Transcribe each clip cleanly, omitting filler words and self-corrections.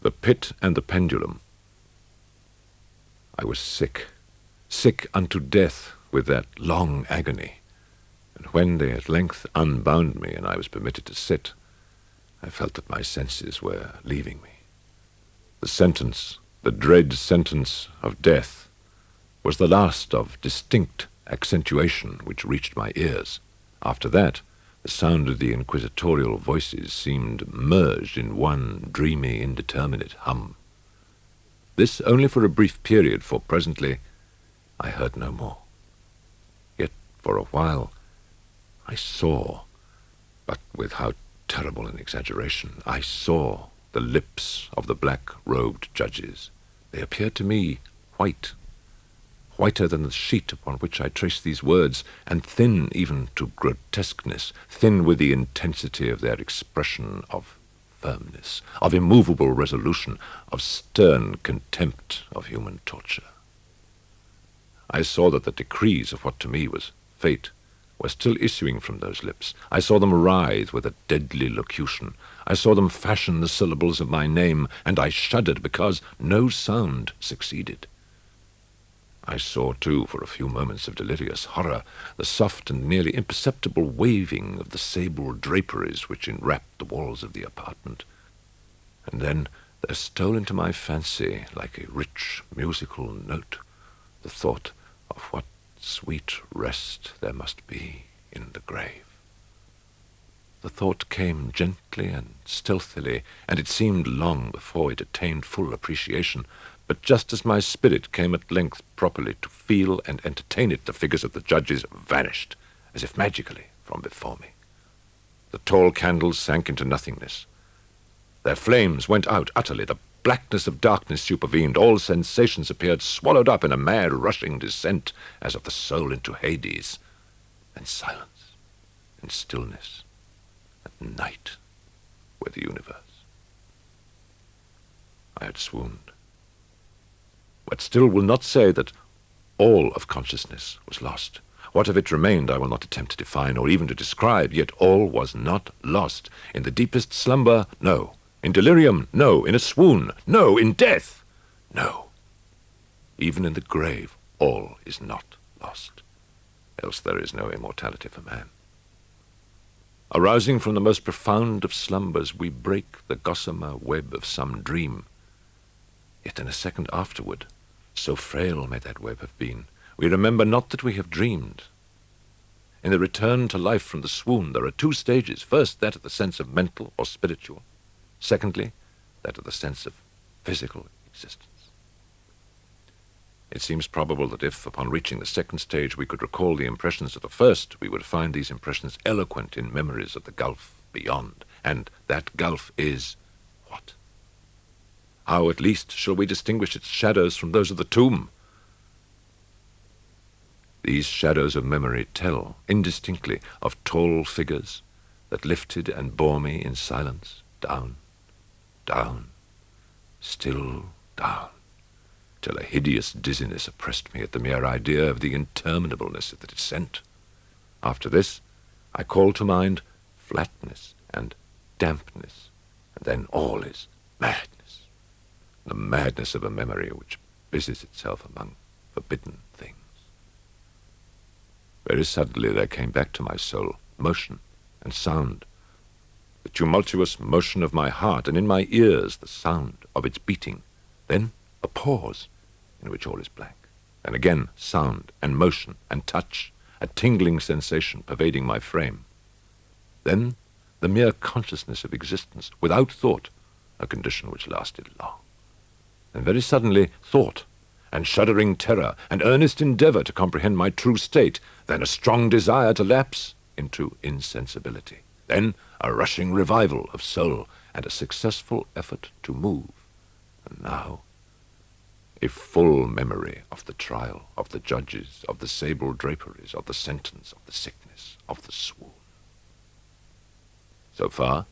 The Pit and the Pendulum. I was sick, sick unto death with that long agony, and when they at length unbound me and I was permitted to sit, I felt that my senses were leaving me. The sentence, the dread sentence of death, was the last of distinct accentuation which reached my ears. After that, the sound of the inquisitorial voices seemed merged in one dreamy, indeterminate hum. This only for a brief period, for presently I heard no more. Yet for a while I saw, but with how terrible an exaggeration, I saw the lips of the black-robed judges. They appeared to me white, whiter than the sheet upon which I traced these words, and thin even to grotesqueness, thin with the intensity of their expression of firmness, of immovable resolution, of stern contempt of human torture. I saw that the decrees of what to me was fate were still issuing from those lips. I saw them writhe with a deadly locution. I saw them fashion the syllables of my name, and I shuddered because no sound succeeded. I saw, too, for a few moments of delirious horror, the soft and nearly imperceptible waving of the sable draperies which enwrapped the walls of the apartment. And then there stole into my fancy, like a rich musical note, the thought of what sweet rest there must be in the grave. The thought came gently and stealthily, and it seemed long before it attained full appreciation. But just as my spirit came at length properly to feel and entertain it, the figures of the judges vanished, as if magically, from before me. The tall candles sank into nothingness. Their flames went out utterly. The blackness of darkness supervened. All sensations appeared swallowed up in a mad rushing descent, as of the soul into Hades. And silence, and stillness, and night were the universe. I had swooned, but still will not say that all of consciousness was lost. What of it remained I will not attempt to define or even to describe, yet all was not lost. In the deepest slumber, no. In delirium, no. In a swoon, no. In death, no. Even in the grave, all is not lost, else there is no immortality for man. Arousing from the most profound of slumbers, we break the gossamer web of some dream. Yet in a second afterward, so frail may that web have been, we remember not that we have dreamed. In the return to life from the swoon, there are two stages. First, that of the sense of mental or spiritual. Secondly, that of the sense of physical existence. It seems probable that if, upon reaching the second stage, we could recall the impressions of the first, we would find these impressions eloquent in memories of the gulf beyond. And that gulf is what? How, at least, shall we distinguish its shadows from those of the tomb? These shadows of memory tell, indistinctly, of tall figures that lifted and bore me in silence, down, down, still down, till a hideous dizziness oppressed me at the mere idea of the interminableness of the descent. After this, I call to mind flatness and dampness, and then all is madness. The madness of a memory which busies itself among forbidden things. Very suddenly there came back to my soul motion and sound, the tumultuous motion of my heart, and in my ears the sound of its beating. Then a pause in which all is blank, and again sound and motion and touch, a tingling sensation pervading my frame. Then the mere consciousness of existence, without thought, a condition which lasted long. And very suddenly thought, and shuddering terror, and earnest endeavor to comprehend my true state, then a strong desire to lapse into insensibility, then a rushing revival of soul, and a successful effort to move, and now a full memory of the trial, of the judges, of the sable draperies, of the sentence, of the sickness, of the swoon. So far,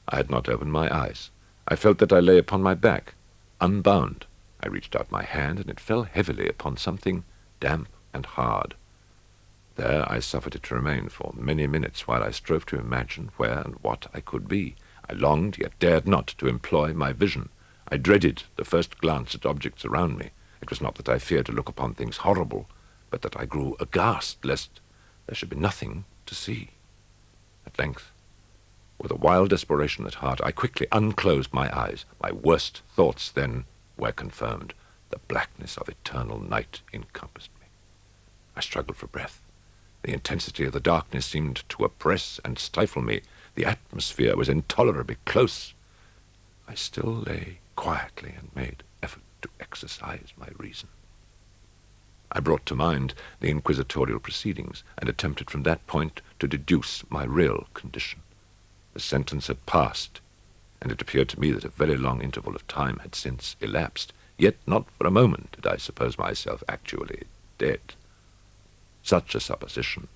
I had not opened my eyes. I felt that I lay upon my back, unbound. I reached out my hand, and it fell heavily upon something damp and hard. There I suffered it to remain for many minutes while I strove to imagine where and what I could be. I longed, yet dared not, to employ my vision. I dreaded the first glance at objects around me. It was not that I feared to look upon things horrible, but that I grew aghast lest there should be nothing to see. At length, with a wild desperation at heart, I quickly unclosed my eyes. My worst thoughts then were confirmed. The blackness of eternal night encompassed me. I struggled for breath. The intensity of the darkness seemed to oppress and stifle me. The atmosphere was intolerably close. I still lay quietly and made effort to exercise my reason. I brought to mind the inquisitorial proceedings and attempted from that point to deduce my real condition. The sentence had passed, and it appeared to me that a very long interval of time had since elapsed, yet not for a moment did I suppose myself actually dead. Such a supposition,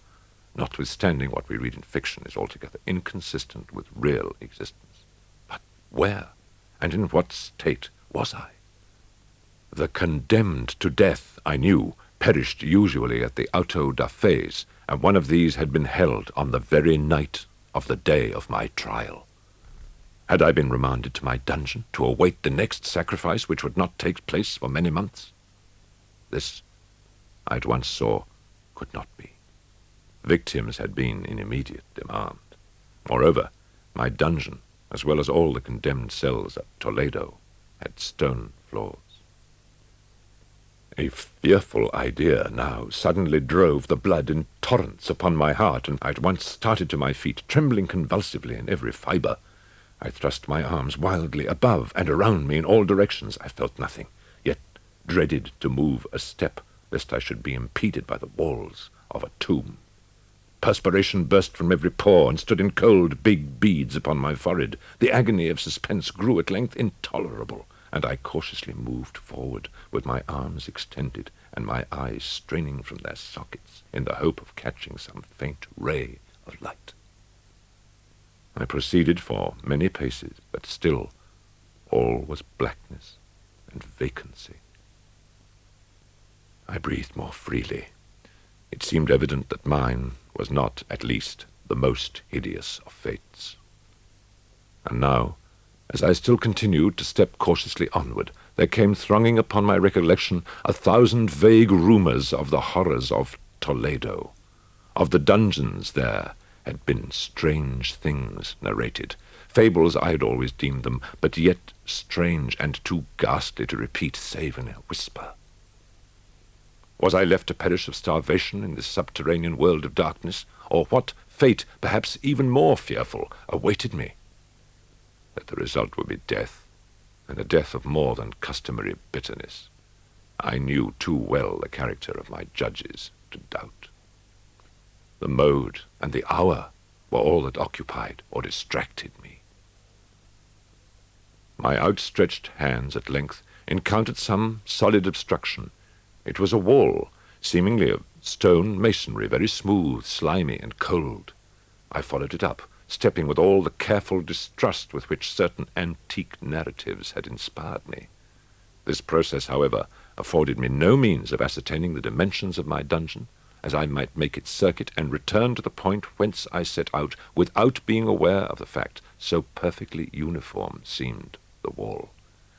notwithstanding what we read in fiction, is altogether inconsistent with real existence. But where and in what state was I? The condemned to death, I knew, perished usually at the auto da fes, and one of these had been held on the very night of the day of my trial. Had I been remanded to my dungeon to await the next sacrifice, which would not take place for many months? This, I at once saw, could not be. Victims had been in immediate demand. Moreover, my dungeon, as well as all the condemned cells at Toledo, had stone floors. A fearful idea now suddenly drove the blood in torrents upon my heart, and I at once started to my feet, trembling convulsively in every fibre. I thrust my arms wildly above and around me in all directions. I felt nothing, yet dreaded to move a step, lest I should be impeded by the walls of a tomb. Perspiration burst from every pore and stood in cold, big beads upon my forehead. The agony of suspense grew at length intolerable, and I cautiously moved forward, with my arms extended and my eyes straining from their sockets in the hope of catching some faint ray of light. I proceeded for many paces, but still all was blackness and vacancy. I breathed more freely. It seemed evident that mine was not, at least, the most hideous of fates. And now, as I still continued to step cautiously onward, there came thronging upon my recollection 1,000 vague rumors of the horrors of Toledo. Of the dungeons there had been strange things narrated, fables I had always deemed them, but yet strange and too ghastly to repeat save in a whisper. Was I left to perish of starvation in this subterranean world of darkness, or what fate, perhaps even more fearful, awaited me? That the result would be death, and a death of more than customary bitterness, I knew too well the character of my judges to doubt. The mode and the hour were all that occupied or distracted me. My outstretched hands at length encountered some solid obstruction. It was a wall, seemingly of stone masonry, very smooth, slimy, and cold. I followed it up, stepping with all the careful distrust with which certain antique narratives had inspired me. This process, however, afforded me no means of ascertaining the dimensions of my dungeon, as I might make its circuit and return to the point whence I set out, without being aware of the fact, so perfectly uniform seemed the wall.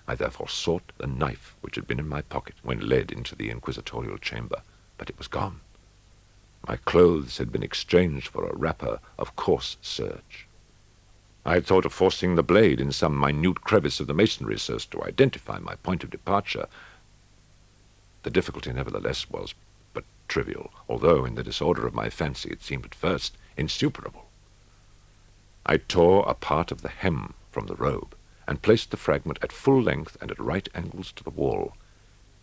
I therefore sought the knife which had been in my pocket when led into the inquisitorial chamber, but it was gone. My clothes had been exchanged for a wrapper of coarse serge. I had thought of forcing the blade in some minute crevice of the masonry so as to identify my point of departure. The difficulty, nevertheless, was but trivial, although in the disorder of my fancy it seemed at first insuperable. I tore a part of the hem from the robe, and placed the fragment at full length and at right angles to the wall.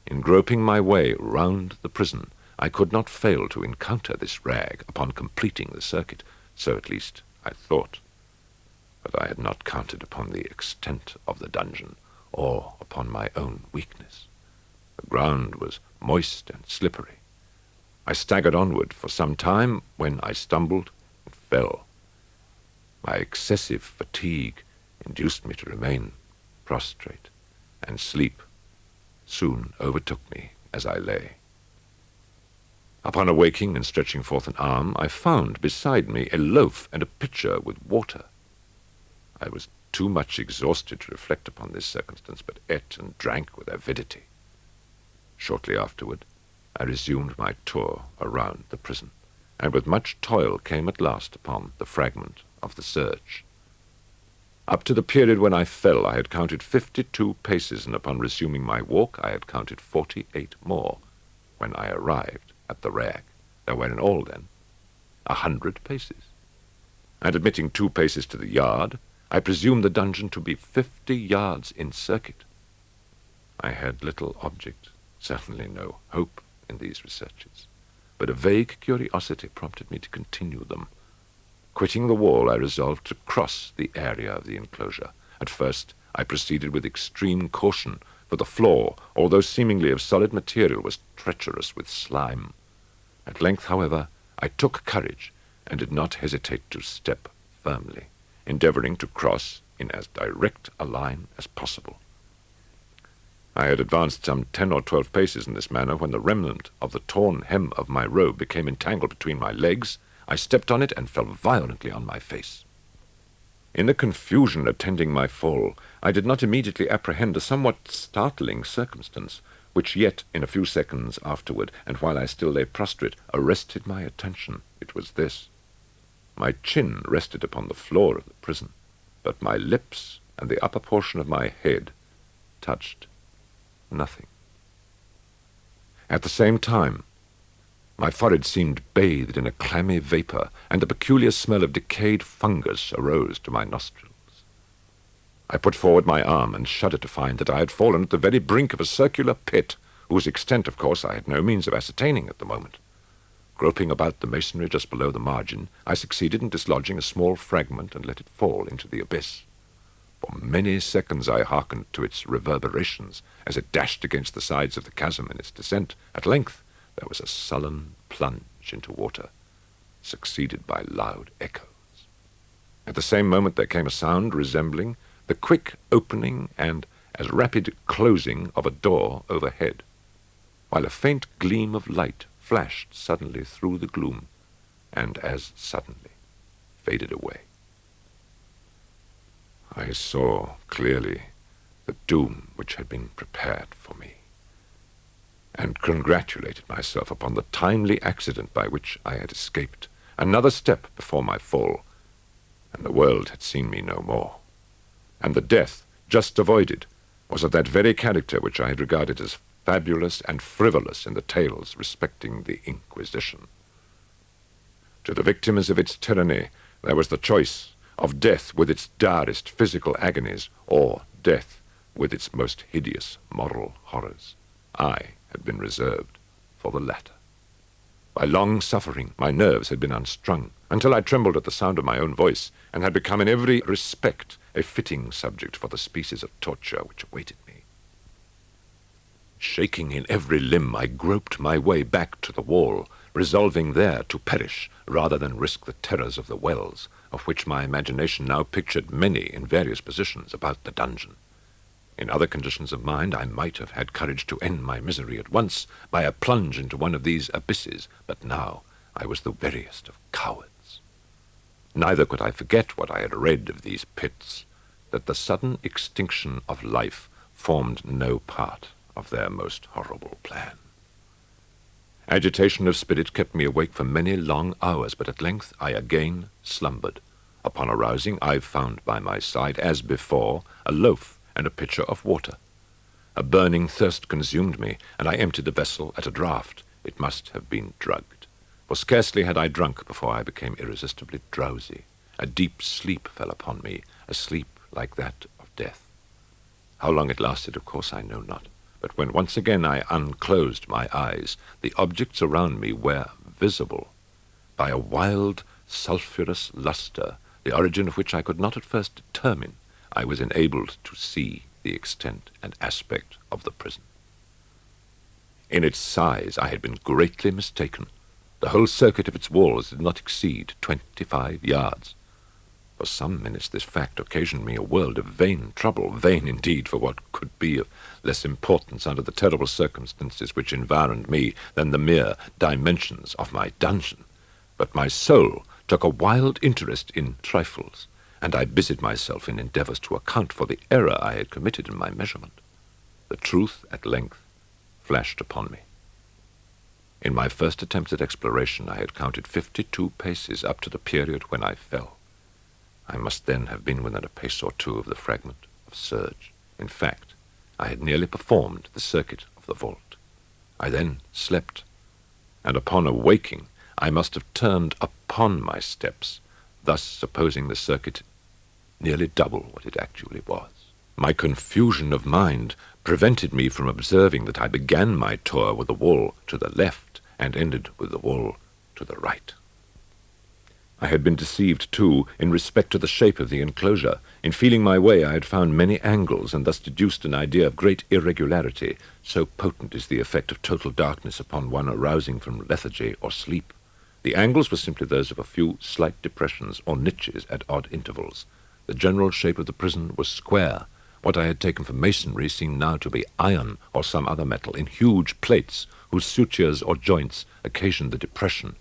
In groping my way round the prison, I could not fail to encounter this rag upon completing the circuit, so at least I thought. But I had not counted upon the extent of the dungeon, or upon my own weakness. The ground was moist and slippery. I staggered onward for some time, when I stumbled and fell. My excessive fatigue induced me to remain prostrate, and sleep soon overtook me as I lay. Upon awaking and stretching forth an arm, I found beside me a loaf and a pitcher with water. I was too much exhausted to reflect upon this circumstance, but ate and drank with avidity. Shortly afterward, I resumed my tour around the prison, and with much toil came at last upon the fragment of the serge. Up to the period when I fell, I had counted 52 paces, and upon resuming my walk, I had counted 48 more when I arrived at the rag. There were in all, then, 100 paces. And admitting 2 paces to the yard, I presumed the dungeon to be 50 yards in circuit. I had little object, certainly no hope in these researches, but a vague curiosity prompted me to continue them. Quitting the wall, I resolved to cross the area of the enclosure. At first, I proceeded with extreme caution, for the floor, although seemingly of solid material, was treacherous with slime. At length, however, I took courage, and did not hesitate to step firmly, endeavoring to cross in as direct a line as possible. I had advanced some 10 or 12 paces in this manner when the remnant of the torn hem of my robe became entangled between my legs. I stepped on it and fell violently on my face. In the confusion attending my fall, I did not immediately apprehend a somewhat startling circumstance, which yet, in a few seconds afterward, and while I still lay prostrate, arrested my attention. It was this. My chin rested upon the floor of the prison, but my lips and the upper portion of my head touched nothing. At the same time, my forehead seemed bathed in a clammy vapor, and a peculiar smell of decayed fungus arose to my nostrils. I put forward my arm and shuddered to find that I had fallen at the very brink of a circular pit, whose extent, of course, I had no means of ascertaining at the moment. Groping about the masonry just below the margin, I succeeded in dislodging a small fragment and let it fall into the abyss. For many seconds I hearkened to its reverberations as it dashed against the sides of the chasm in its descent. At length there was a sullen plunge into water, succeeded by loud echoes. At the same moment there came a sound resembling the quick opening and as rapid closing of a door overhead, while a faint gleam of light flashed suddenly through the gloom, and as suddenly faded away. I saw clearly the doom which had been prepared for me, and congratulated myself upon the timely accident by which I had escaped. Another step before my fall, and the world had seen me no more, and the death just avoided was of that very character which I had regarded as fabulous and frivolous in the tales respecting the Inquisition. To the victims of its tyranny there was the choice of death with its direst physical agonies, or death with its most hideous moral horrors. I had been reserved for the latter. By long suffering, my nerves had been unstrung, until I trembled at the sound of my own voice, and had become in every respect a fitting subject for the species of torture which awaited me. Shaking in every limb, I groped my way back to the wall, resolving there to perish rather than risk the terrors of the wells, of which my imagination now pictured many in various positions about the dungeon. In other conditions of mind, I might have had courage to end my misery at once by a plunge into one of these abysses, but now I was the veriest of cowards. Neither could I forget what I had read of these pits, that the sudden extinction of life formed no part of their most horrible plan. Agitation of spirit kept me awake for many long hours, but at length I again slumbered. Upon arousing, I found by my side, as before, a loaf and a pitcher of water. A burning thirst consumed me, and I emptied the vessel at a draught. It must have been drugged, for scarcely had I drunk before I became irresistibly drowsy. A deep sleep fell upon me, a sleep like that of death. How long it lasted, of course, I know not. But when once again I unclosed my eyes, the objects around me were visible by a wild, sulphurous luster, the origin of which I could not at first determine. I was enabled to see the extent and aspect of the prison. In its size I had been greatly mistaken. The whole circuit of its walls did not exceed 25 yards. For some minutes this fact occasioned me a world of vain trouble, vain indeed for what could be of less importance under the terrible circumstances which environed me than the mere dimensions of my dungeon. But my soul took a wild interest in trifles, and I busied myself in endeavors to account for the error I had committed in my measurement. The truth at length flashed upon me. In my first attempts at exploration, I had counted 52 paces up to the period when I fell. I must then have been within a pace or two of the fragment of serge. In fact, I had nearly performed the circuit of the vault. I then slept, and upon awaking, I must have turned upon my steps, thus supposing the circuit nearly double what it actually was. My confusion of mind prevented me from observing that I began my tour with the wall to the left and ended with the wall to the right. I had been deceived, too, in respect to the shape of the enclosure. In feeling my way, I had found many angles, and thus deduced an idea of great irregularity. So potent is the effect of total darkness upon one arousing from lethargy or sleep. The angles were simply those of a few slight depressions or niches at odd intervals. The general shape of the prison was square. What I had taken for masonry seemed now to be iron or some other metal in huge plates, whose sutures or joints occasioned the depression.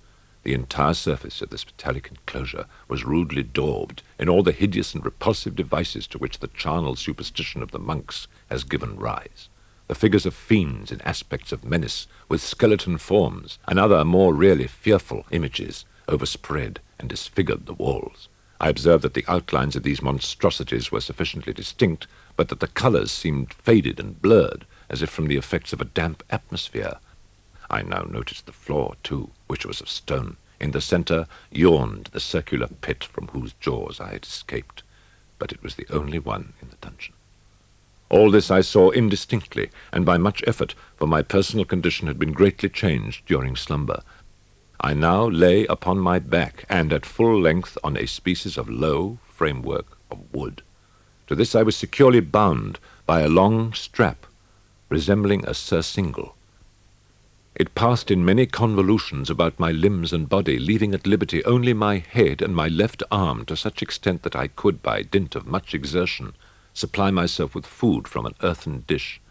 The entire surface of this metallic enclosure was rudely daubed in all the hideous and repulsive devices to which the charnel superstition of the monks has given rise. The figures of fiends in aspects of menace, with skeleton forms, and other more really fearful images, overspread and disfigured the walls. I observed that the outlines of these monstrosities were sufficiently distinct, but that the colors seemed faded and blurred, as if from the effects of a damp atmosphere. I now noticed the floor, too, which was of stone. In the center yawned the circular pit from whose jaws I had escaped, but it was the only one in the dungeon. All this I saw indistinctly, and by much effort, for my personal condition had been greatly changed during slumber. I now lay upon my back, and at full length on a species of low framework of wood. To this I was securely bound by a long strap, resembling a surcingle. It passed in many convolutions about my limbs and body, leaving at liberty only my head and my left arm to such extent that I could, by dint of much exertion, supply myself with food from an earthen dish,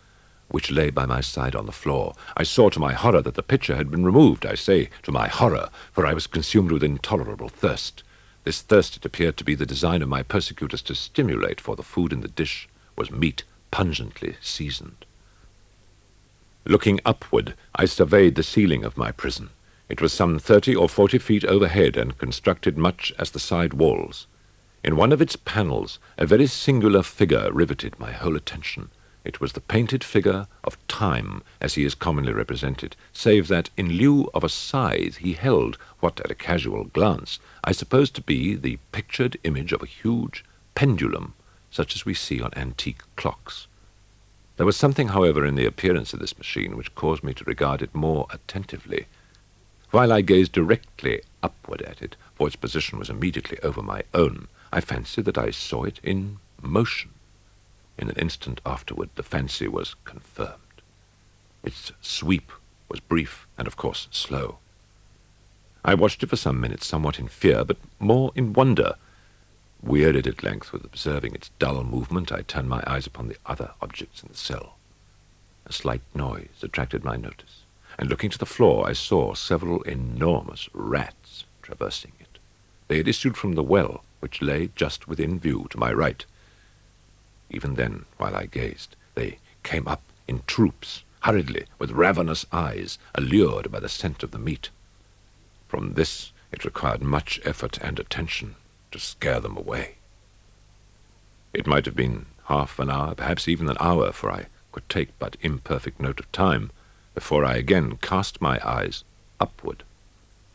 which lay by my side on the floor. I saw to my horror that the pitcher had been removed. I say to my horror, for I was consumed with intolerable thirst. This thirst, it appeared to be the design of my persecutors to stimulate, for the food in the dish was meat pungently seasoned. Looking upward, I surveyed the ceiling of my prison. It was some 30 or 40 feet overhead and constructed much as the side walls. In one of its panels, a very singular figure riveted my whole attention. It was the painted figure of Time, as he is commonly represented, save that in lieu of a scythe he held what, at a casual glance, I supposed to be the pictured image of a huge pendulum, such as we see on antique clocks. There was something, however, in the appearance of this machine which caused me to regard it more attentively. While I gazed directly upward at it, for its position was immediately over my own, I fancied that I saw it in motion. In an instant afterward, the fancy was confirmed. Its sweep was brief and, of course, slow. I watched it for some minutes, somewhat in fear, but more in wonder. Wearied at length with observing its dull movement, I turned my eyes upon the other objects in the cell. A slight noise attracted my notice, and looking to the floor, I saw several enormous rats traversing it. They had issued from the well, which lay just within view to my right. Even then, while I gazed, they came up in troops, hurriedly, with ravenous eyes, allured by the scent of the meat. From this it required much effort and attention to scare them away. It might have been half an hour, perhaps even an hour, for I could take but imperfect note of time, before I again cast my eyes upward.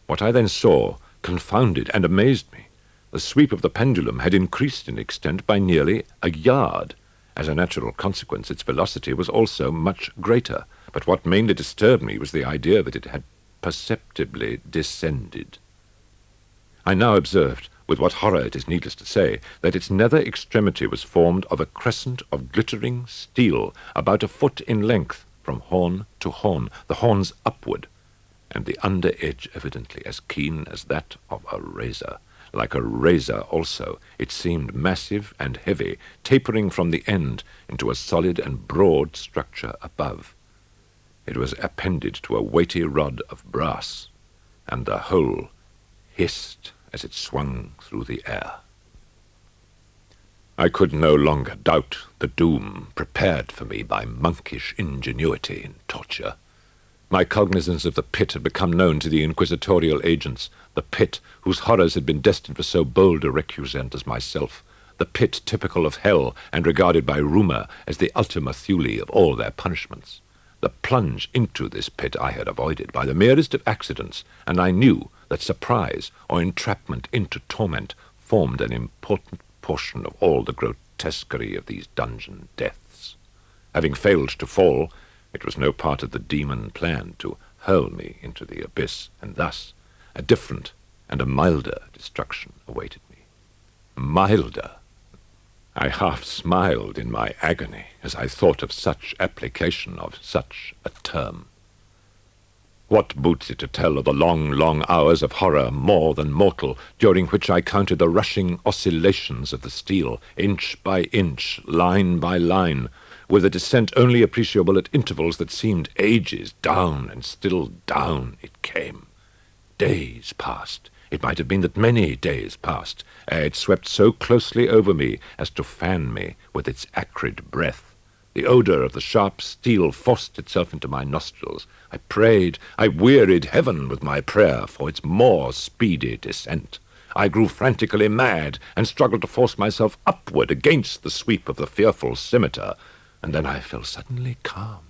What I then saw confounded and amazed me. The sweep of the pendulum had increased in extent by nearly a yard. As a natural consequence, its velocity was also much greater, but what mainly disturbed me was the idea that it had perceptibly descended. I now observed, with what horror it is needless to say, that its nether extremity was formed of a crescent of glittering steel, about a foot in length, from horn to horn, the horns upward, and the under edge evidently as keen as that of a razor. Like a razor also, it seemed massive and heavy, tapering from the end into a solid and broad structure above. It was appended to a weighty rod of brass, and the whole hissed as it swung through the air. I could no longer doubt the doom prepared for me by monkish ingenuity in torture. My cognizance of the pit had become known to the inquisitorial agents, the pit whose horrors had been destined for so bold a recusant as myself, the pit typical of hell and regarded by rumor as the ultima thule of all their punishments. The plunge into this pit I had avoided by the merest of accidents, and I knew that surprise or entrapment into torment formed an important portion of all the grotesquerie of these dungeon deaths. Having failed to fall, it was no part of the demon plan to hurl me into the abyss, and thus a different and a milder destruction awaited me. Milder! I half smiled in my agony as I thought of such application of such a term. What boots it to tell of the long, long hours of horror more than mortal, during which I counted the rushing oscillations of the steel, inch by inch, line by line, with a descent only appreciable at intervals that seemed ages. Down and still down it came. Days passed. It might have been that many days passed, ere it swept so closely over me as to fan me with its acrid breath. The odor of the sharp steel forced itself into my nostrils. I prayed, I wearied heaven with my prayer for its more speedy descent. I grew frantically mad, and struggled to force myself upward against the sweep of the fearful scimitar, and then I fell suddenly calm,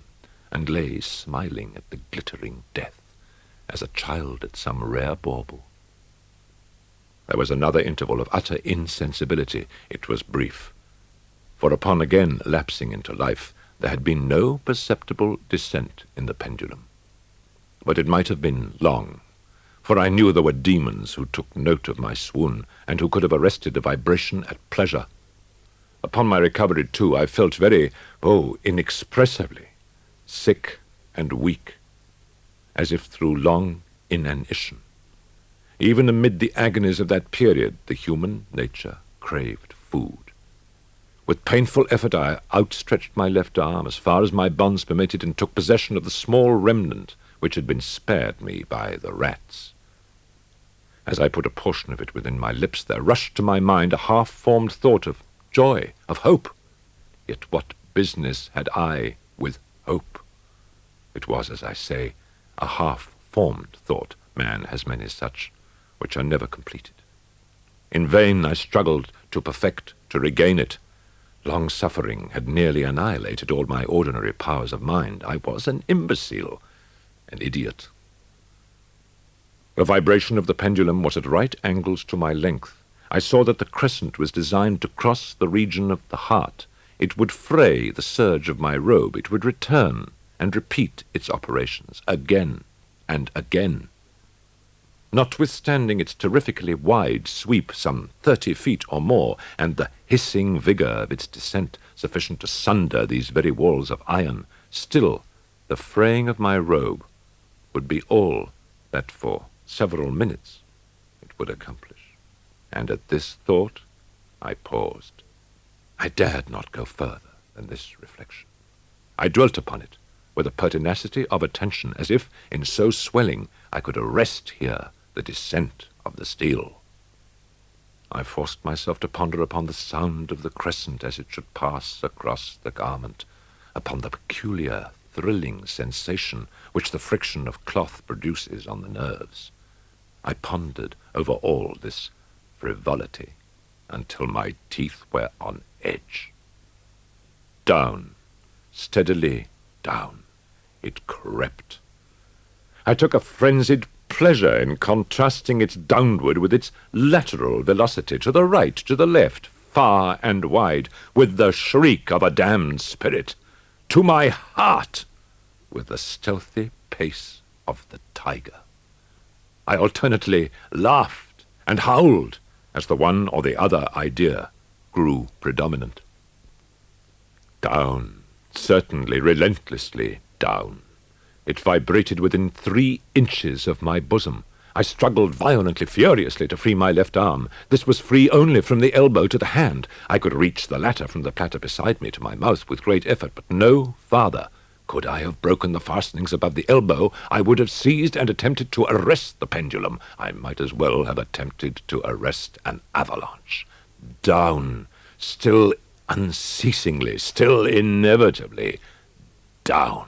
and lay smiling at the glittering death, as a child at some rare bauble. There was another interval of utter insensibility. It was brief, for upon again lapsing into life, there had been no perceptible descent in the pendulum. But it might have been long, for I knew there were demons who took note of my swoon, and who could have arrested the vibration at pleasure. Upon my recovery, too, I felt very, inexpressibly sick and weak, as if through long inanition. Even amid the agonies of that period, the human nature craved food. With painful effort I outstretched my left arm as far as my bonds permitted, and took possession of the small remnant which had been spared me by the rats. As I put a portion of it within my lips, there rushed to my mind a half-formed thought of joy, of hope. Yet what business had I with hope? It was, as I say, a half-formed thought. Man has many such, which are never completed. In vain I struggled to perfect, to regain it. Long suffering had nearly annihilated all my ordinary powers of mind. I was an imbecile, an idiot. The vibration of the pendulum was at right angles to my length. I saw that the crescent was designed to cross the region of the heart. It would fray the serge of my robe. It would return and repeat its operations again and again. Notwithstanding its terrifically wide sweep, some 30 feet or more, and the hissing vigor of its descent, sufficient to sunder these very walls of iron, still the fraying of my robe would be all that for several minutes it would accomplish. And at this thought I paused. I dared not go further than this reflection. I dwelt upon it with a pertinacity of attention, as if, in so swelling, I could arrest here the descent of the steel. I forced myself to ponder upon the sound of the crescent as it should pass across the garment, upon the peculiar, thrilling sensation which the friction of cloth produces on the nerves. I pondered over all this frivolity until my teeth were on edge. Down, steadily down, it crept. I took a frenzied pleasure in contrasting its downward with its lateral velocity, to the right, to the left, far and wide, with the shriek of a damned spirit, to my heart, with the stealthy pace of the tiger. I alternately laughed and howled as the one or the other idea grew predominant. Down, certainly relentlessly down. It vibrated within 3 inches of my bosom. I struggled violently, furiously, to free my left arm. This was free only from the elbow to the hand. I could reach the latter from the platter beside me to my mouth with great effort, but no farther. Could I have broken the fastenings above the elbow, I would have seized and attempted to arrest the pendulum. I might as well have attempted to arrest an avalanche. Down, still unceasingly, still inevitably down.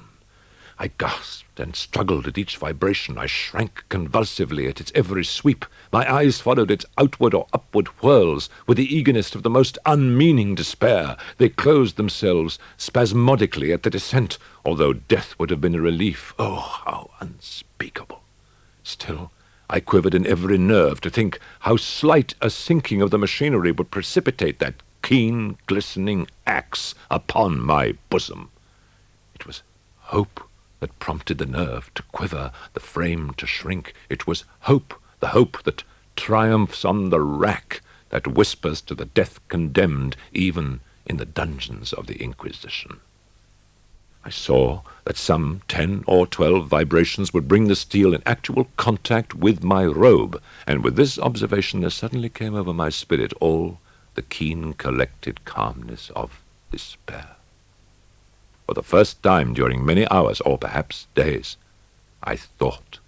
I gasped and struggled at each vibration. I shrank convulsively at its every sweep. My eyes followed its outward or upward whirls with the eagerness of the most unmeaning despair. They closed themselves spasmodically at the descent, although death would have been a relief. Oh, how unspeakable! Still, I quivered in every nerve to think how slight a sinking of the machinery would precipitate that keen, glistening axe upon my bosom. It was hope that prompted the nerve to quiver, the frame to shrink. It was hope, the hope that triumphs on the rack, that whispers to the death-condemned even in the dungeons of the Inquisition. I saw that some 10 or 12 vibrations would bring the steel in actual contact with my robe, and with this observation there suddenly came over my spirit all the keen, collected calmness of despair. For the first time during many hours, or perhaps days, I thought.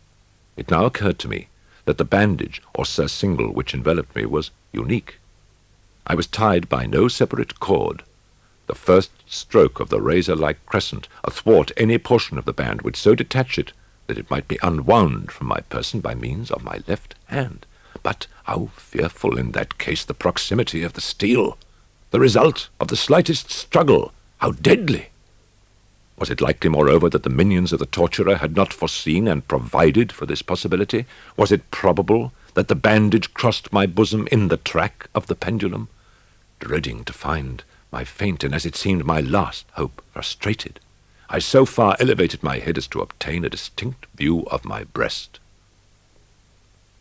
It now occurred to me that the bandage or surcingle which enveloped me was unique. I was tied by no separate cord. The first stroke of the razor-like crescent athwart any portion of the band would so detach it that it might be unwound from my person by means of my left hand. But how fearful in that case the proximity of the steel! The result of the slightest struggle! How deadly! Was it likely, moreover, that the minions of the torturer had not foreseen and provided for this possibility? Was it probable that the bandage crossed my bosom in the track of the pendulum? Dreading to find my faint and, as it seemed, my last hope frustrated, I so far elevated my head as to obtain a distinct view of my breast.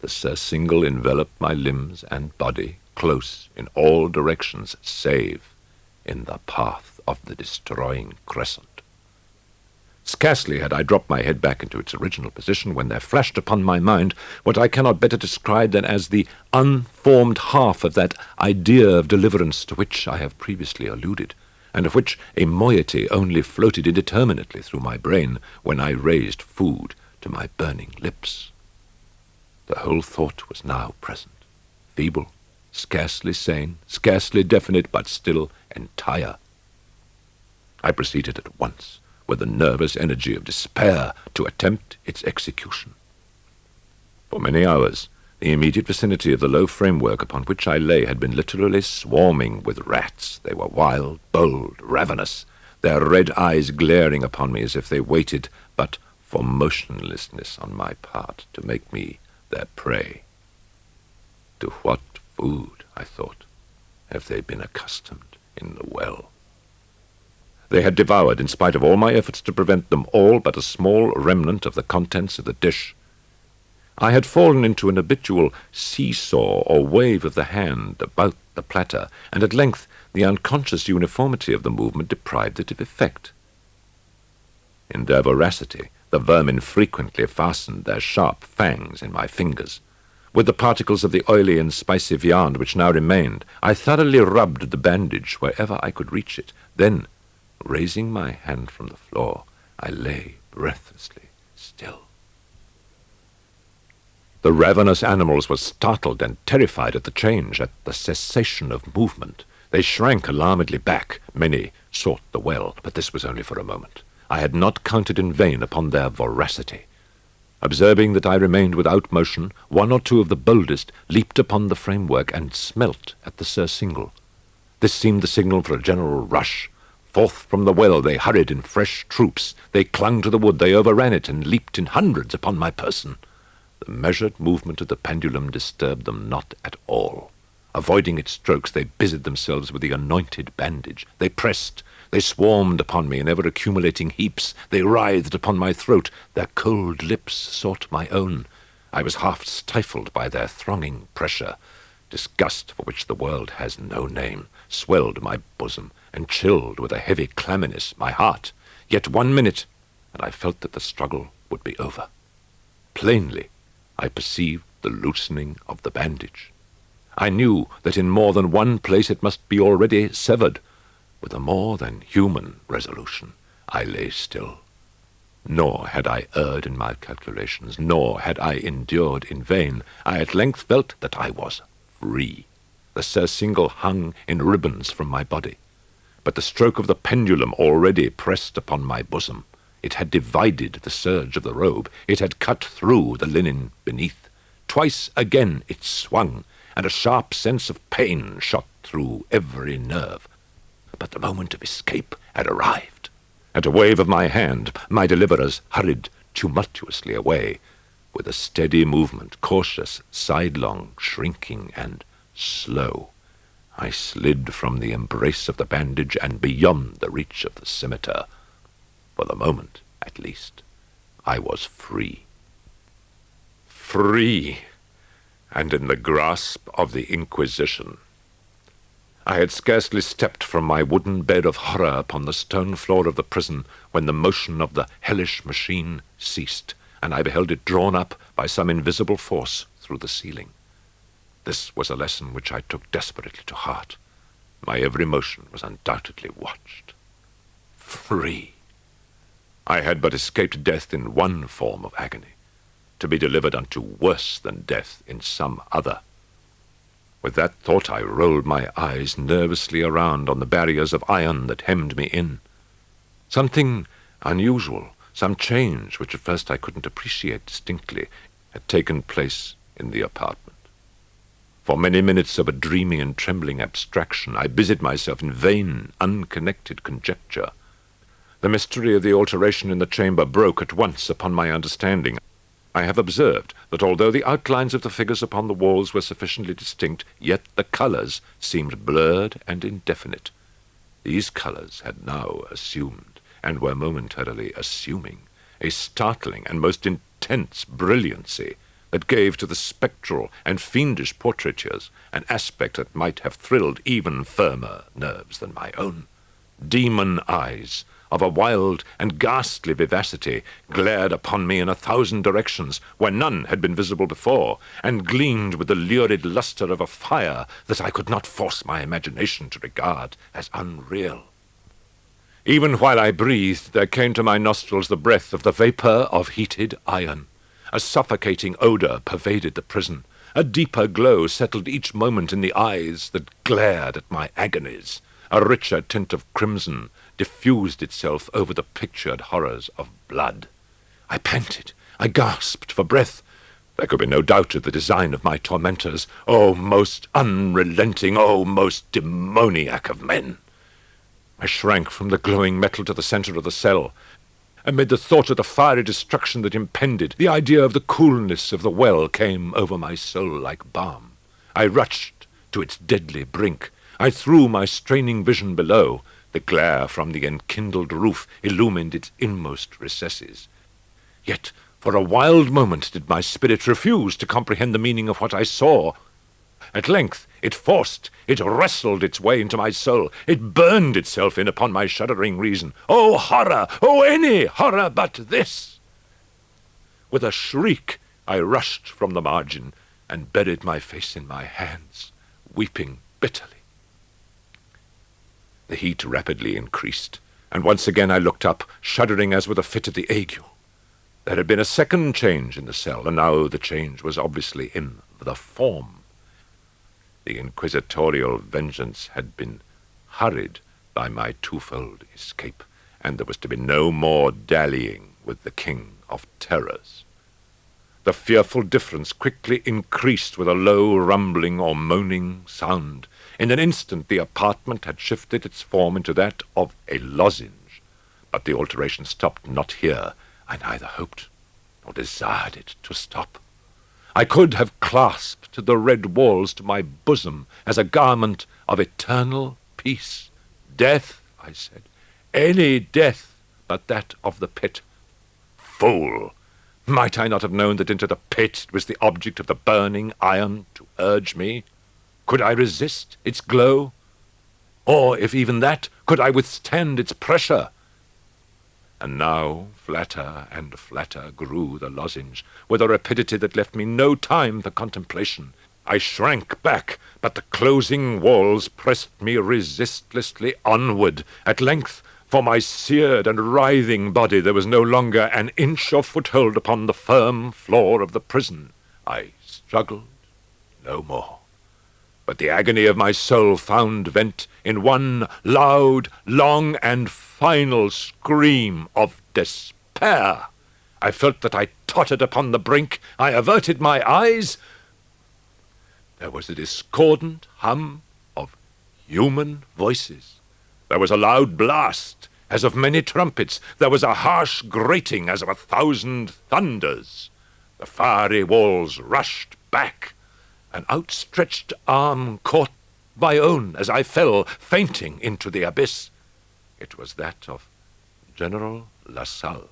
The surcingle enveloped my limbs and body close in all directions, save in the path of the destroying crescent. Scarcely had I dropped my head back into its original position when there flashed upon my mind what I cannot better describe than as the unformed half of that idea of deliverance to which I have previously alluded, and of which a moiety only floated indeterminately through my brain when I raised food to my burning lips. The whole thought was now present, feeble, scarcely sane, scarcely definite, but still entire. I proceeded at once, with the nervous energy of despair, to attempt its execution. For many hours, the immediate vicinity of the low framework upon which I lay had been literally swarming with rats. They were wild, bold, ravenous, their red eyes glaring upon me as if they waited but for motionlessness on my part to make me their prey. To what food, I thought, have they been accustomed in the well? They had devoured, in spite of all my efforts to prevent them, all but a small remnant of the contents of the dish. I had fallen into an habitual seesaw or wave of the hand about the platter, and at length the unconscious uniformity of the movement deprived it of effect. In their voracity, the vermin frequently fastened their sharp fangs in my fingers. With the particles of the oily and spicy viand which now remained, I thoroughly rubbed the bandage wherever I could reach it. Then, raising my hand from the floor, I lay breathlessly still. The ravenous animals were startled and terrified at the change, at the cessation of movement. They shrank alarmedly back. Many sought the well, but this was only for a moment. I had not counted in vain upon their voracity. Observing that I remained without motion, one or two of the boldest leaped upon the framework and smelt at the surcingle. This seemed the signal for a general rush. Forth from the well they hurried in fresh troops. They clung to the wood, they overran it, and leaped in hundreds upon my person. The measured movement of the pendulum disturbed them not at all. Avoiding its strokes, they busied themselves with the anointed bandage. They pressed, they swarmed upon me in ever-accumulating heaps. They writhed upon my throat. Their cold lips sought my own. I was half stifled by their thronging pressure. Disgust, for which the world has no name, swelled my bosom, and chilled with a heavy clamminess my heart. Yet 1 minute, and I felt that the struggle would be over. Plainly, I perceived the loosening of the bandage. I knew that in more than one place it must be already severed. With a more than human resolution, I lay still. Nor had I erred in my calculations, nor had I endured in vain. I at length felt that I was free. The surcingle hung in ribbons from my body, but the stroke of the pendulum already pressed upon my bosom. It had divided the serge of the robe. It had cut through the linen beneath. Twice again it swung, and a sharp sense of pain shot through every nerve. But the moment of escape had arrived. At a wave of my hand, my deliverers hurried tumultuously away, with a steady movement, cautious, sidelong, shrinking, and slow. I slid from the embrace of the bandage and beyond the reach of the scimitar. For the moment, at least, I was free. Free, and in the grasp of the Inquisition. I had scarcely stepped from my wooden bed of horror upon the stone floor of the prison when the motion of the hellish machine ceased, and I beheld it drawn up by some invisible force through the ceiling. This was a lesson which I took desperately to heart. My every motion was undoubtedly watched. Free. I had but escaped death in one form of agony, to be delivered unto worse than death in some other. With that thought I rolled my eyes nervously around on the barriers of iron that hemmed me in. Something unusual, some change which at first I couldn't appreciate distinctly, had taken place in the apartment. For many minutes of a dreamy and trembling abstraction, I busied myself in vain, unconnected conjecture. The mystery of the alteration in the chamber broke at once upon my understanding. I have observed that although the outlines of the figures upon the walls were sufficiently distinct, yet the colours seemed blurred and indefinite. These colours had now assumed, and were momentarily assuming, a startling and most intense brilliancy that gave to the spectral and fiendish portraitures an aspect that might have thrilled even firmer nerves than my own. Demon eyes, of a wild and ghastly vivacity, glared upon me in 1,000 directions, where none had been visible before, and gleamed with the lurid lustre of a fire that I could not force my imagination to regard as unreal. Even while I breathed, there came to my nostrils the breath of the vapour of heated iron. A suffocating odour pervaded the prison. A deeper glow settled each moment in the eyes that glared at my agonies. A richer tint of crimson diffused itself over the pictured horrors of blood. I panted. I gasped for breath. There could be no doubt of the design of my tormentors. O most unrelenting, O most demoniac of men! I shrank from the glowing metal to the centre of the cell. Amid the thought of the fiery destruction that impended, the idea of the coolness of the well came over my soul like balm. I rushed to its deadly brink. I threw my straining vision below. The glare from the enkindled roof illumined its inmost recesses. Yet for a wild moment did my spirit refuse to comprehend the meaning of what I saw. At length it wrestled its way into my soul. It burned itself in upon my shuddering reason. Oh, horror! Oh, any horror but this! With a shriek, I rushed from the margin and buried my face in my hands, weeping bitterly. The heat rapidly increased, and once again I looked up, shuddering as with a fit of the ague. There had been a second change in the cell, and now the change was obviously in the form. The inquisitorial vengeance had been hurried by my twofold escape, and there was to be no more dallying with the king of terrors. The fearful difference quickly increased with a low rumbling or moaning sound. In an instant the apartment had shifted its form into that of a lozenge, but the alteration stopped not here. I neither hoped nor desired it to stop. I could have clasped the red walls to my bosom as a garment of eternal peace. Death, I said, any death but that of the pit. Fool! Might I not have known that into the pit was the object of the burning iron to urge me? Could I resist its glow? Or, if even that, could I withstand its pressure? And now flatter and flatter grew the lozenge, with a rapidity that left me no time for contemplation. I shrank back, but the closing walls pressed me resistlessly onward. At length, for my seared and writhing body, there was no longer an inch of foothold upon the firm floor of the prison. I struggled no more. But the agony of my soul found vent in one loud, long, and final scream of despair. I felt that I tottered upon the brink. I averted my eyes. There was a discordant hum of human voices. There was a loud blast, as of many trumpets. There was a harsh grating, as of 1,000 thunders. The fiery walls rushed back. An outstretched arm caught my own as I fell, fainting, into the abyss. It was that of General Lasalle.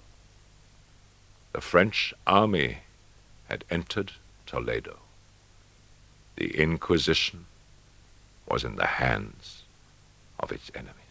The French army had entered Toledo. The Inquisition was in the hands of its enemy.